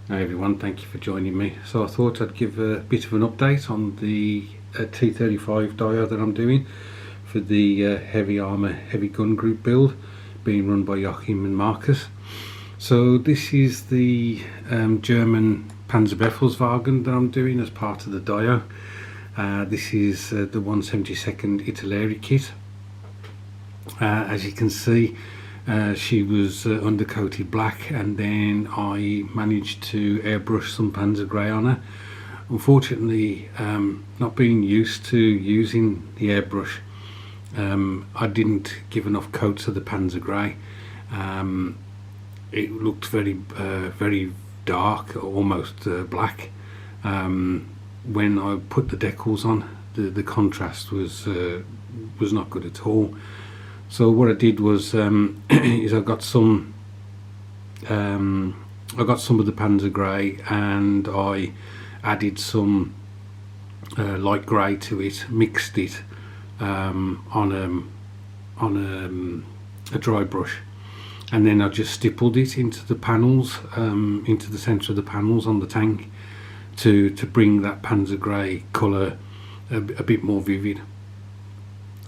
Hi everyone, thank you for joining me. So I thought I'd give a bit of an update on the T35 diode that I'm doing for the heavy armour heavy gun group build being run by Joachim and Marcus. So this is the German Panzerbefehlswagen that I'm doing as part of the Dio. This is the 172nd Italeri kit. As you can see, she was undercoated black, and then I managed to airbrush some Panzer Grey on her. Unfortunately, not being used to using the airbrush, I didn't give enough coats of the Panzer Grey. It looked very dark, almost black. When I put the decals on, the contrast was not good at all. So what I did was is I got some of the Panzer Grey, and I added some light grey to it, mixed it on a dry brush, and then I just stippled it into the panels, into the centre of the panels on the tank, to bring that Panzer Grey colour a bit more vivid,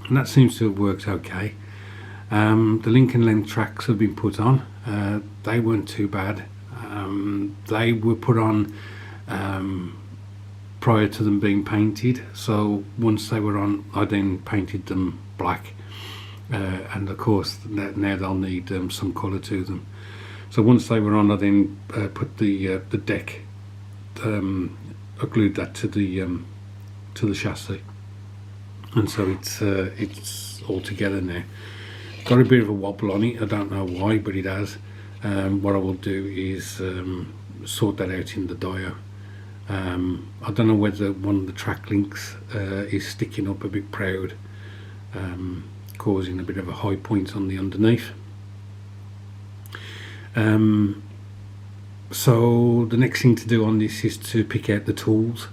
and that seems to have worked okay. The link and length tracks have been put on. They weren't too bad. They were put on prior to them being painted, so once they were on, I then painted them black, and of course now they'll need some colour to them. So once they were on, I then put the deck, I glued that to the chassis, and so it's all together now. Got a bit of a wobble on it, I don't know why, but it has. What I will do is sort that out in the Dio. I don't know whether one of the track links is sticking up a bit proud, causing a bit of a high point on the underneath. So the next thing to do on this is to pick out the tools,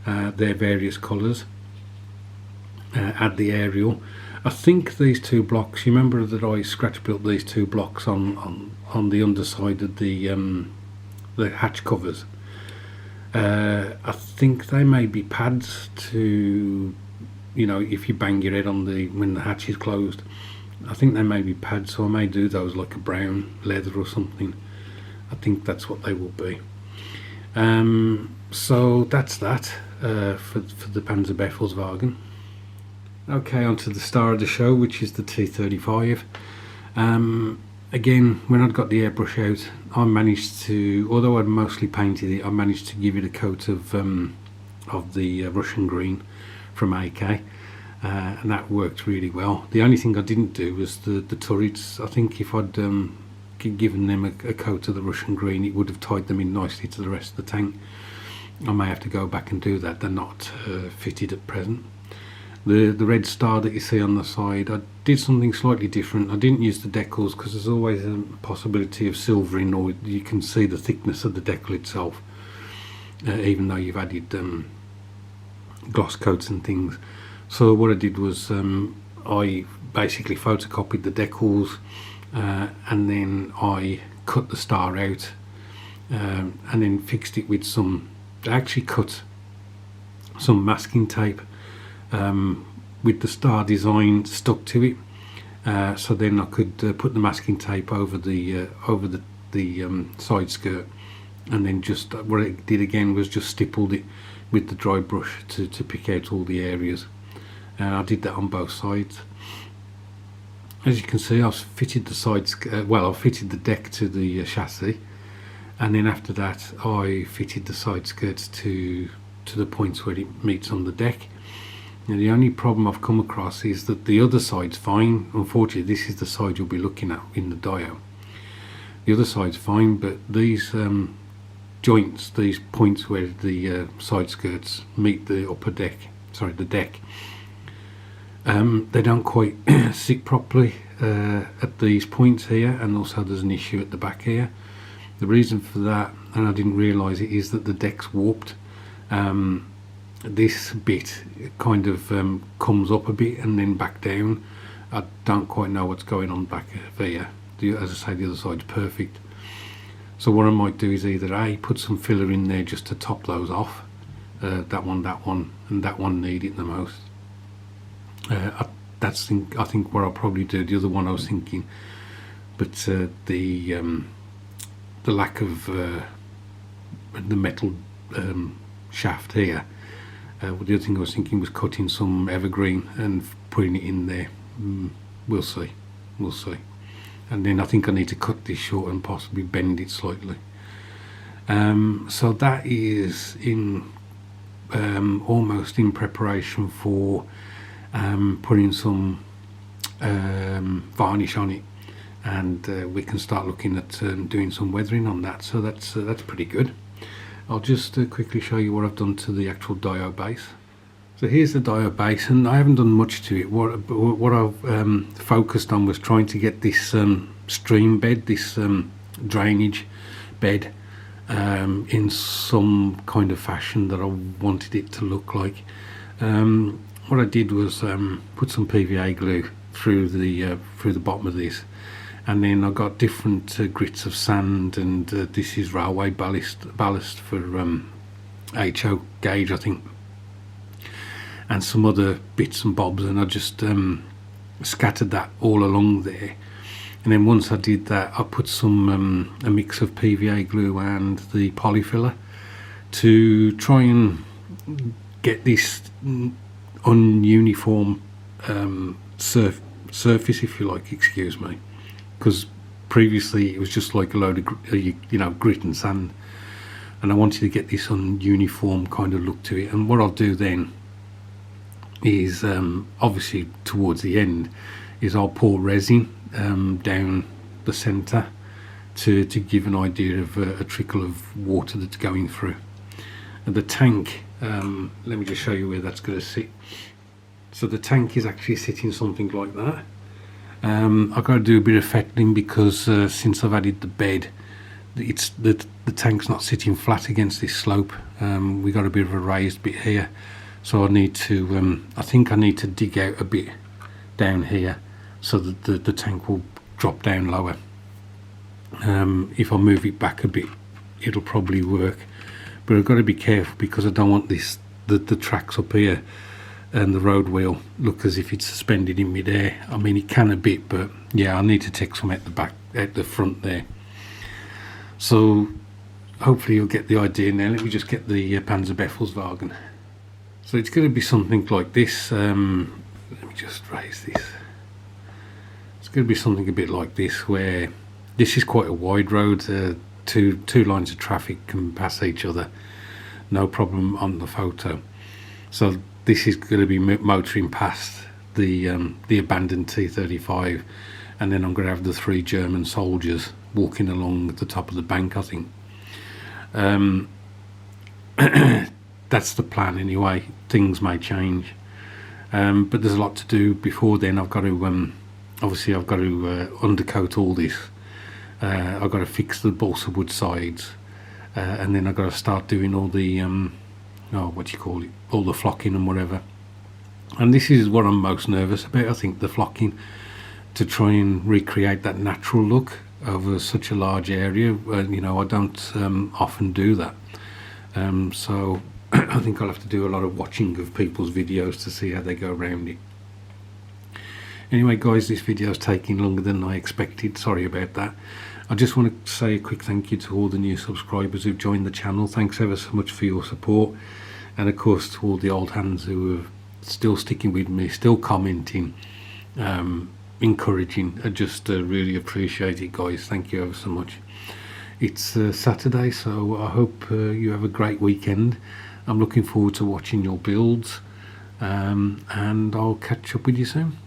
their various colours, add the aerial. I think these two blocks, you remember that I scratch built these two blocks on the underside of the hatch covers. I think they may be pads to, if you bang your head on when the hatch is closed. I think they may be pads, so I may do those like a brown leather or something. I think that's what they will be. So that's that for the Panzerbefehlswagen. Okay, on to the star of the show, which is the T35. Again, when I'd got the airbrush out, I managed to, although I'd mostly painted it, I managed to give it a coat of the Russian green from AK, and that worked really well. The only thing I didn't do was the turrets. I think if I'd given them a coat of the Russian green, it would have tied them in nicely to the rest of the tank. I may have to go back and do that. They're not fitted at present. The red star that you see on the side, I did something slightly different. I didn't use the decals because there's always a possibility of silvering, or you can see the thickness of the decal itself, even though you've added gloss coats and things. So what I did was I basically photocopied the decals, and then I cut the star out, and then fixed it with I actually cut some masking tape with the star design stuck to it, so then I could put the masking tape over the side skirt, and then just what I did again was just stippled it with the dry brush to pick out all the areas, and I did that on both sides. As you can see, I've fitted I fitted the deck to the chassis, and then after that I fitted the side skirts to the points where it meets on the deck. Now, the only problem I've come across is that the other side's fine. Unfortunately, this is the side you'll be looking at in the Dio. The other side's fine, but these joints, these points where the side skirts meet the the deck, they don't quite sit properly at these points here, and also there's an issue at the back here. The reason for that, and I didn't realise it, is that the deck's warped. This bit kind of comes up a bit and then back down. I don't quite know what's going on back here. As I say, the other side's perfect. So what I might do is either A, put some filler in there just to top those off, that one, and that one need it the most. I think what I'll probably do. The other one I was thinking, but the lack of the metal shaft here. The other thing I was thinking was cutting some evergreen and putting it in there. We'll see. And then I think I need to cut this short and possibly bend it slightly. So that is in almost in preparation for putting some varnish on it, and we can start looking at doing some weathering on that. So that's pretty good. I'll just quickly show you what I've done to the actual diode base. So here's the diode base, and I haven't done much to it. What I've focused on was trying to get this stream bed, this drainage bed, in some kind of fashion that I wanted it to look like. What I did was put some PVA glue through the bottom of this, and then I got different grits of sand, and this is railway ballast for HO gauge, I think, and some other bits and bobs, and I just scattered that all along there. And then once I did that, I put some a mix of PVA glue and the polyfiller to try and get this ununiform surface, if you like, excuse me, because previously it was just like a load of grit and sand, and I wanted to get this ununiform kind of look to it. And what I'll do then is obviously towards the end is I'll pour resin down the centre to give an idea of a trickle of water that's going through. And the tank, let me just show you where that's going to sit. So the tank is actually sitting something like that. I've got to do a bit of fettling because since I've added the bed, it's the tank's not sitting flat against this slope. We got a bit of a raised bit here, so I need to I think I need to dig out a bit down here so that the tank will drop down lower. If I move it back a bit, it'll probably work, but I've got to be careful because I don't want the tracks up here and the road wheel look as if it's suspended in midair. I mean, it can a bit, but yeah, I need to take some at the front there. So hopefully you'll get the idea now. Let me just get the Panzerbeufelswagen. So it's going to be something like this. Let me just raise this. It's going to be something a bit like this, where this is quite a wide road. Two lines of traffic can pass each other, no problem on the photo. So this is going to be motoring past the abandoned T35, and then I'm going to have the 3 German soldiers walking along at the top of the bank, I think. That's the plan anyway. Things may change, but there's a lot to do before then. I've got to obviously I've got to undercoat all this. I've got to fix the balsa wood sides, and then I've got to start doing all the all the flocking and whatever. And this is what I'm most nervous about, I think, the flocking, to try and recreate that natural look over such a large area. I don't often do that, so I think I'll have to do a lot of watching of people's videos to see how they go around it. Anyway guys, this video is taking longer than I expected, sorry about that. I just want to say a quick thank you to all the new subscribers who've joined the channel. Thanks ever so much for your support, and of course to all the old hands who are still sticking with me, still commenting, encouraging. I just really appreciate it, guys. Thank you ever so much. It's Saturday, so I hope you have a great weekend. I'm looking forward to watching your builds, and I'll catch up with you soon.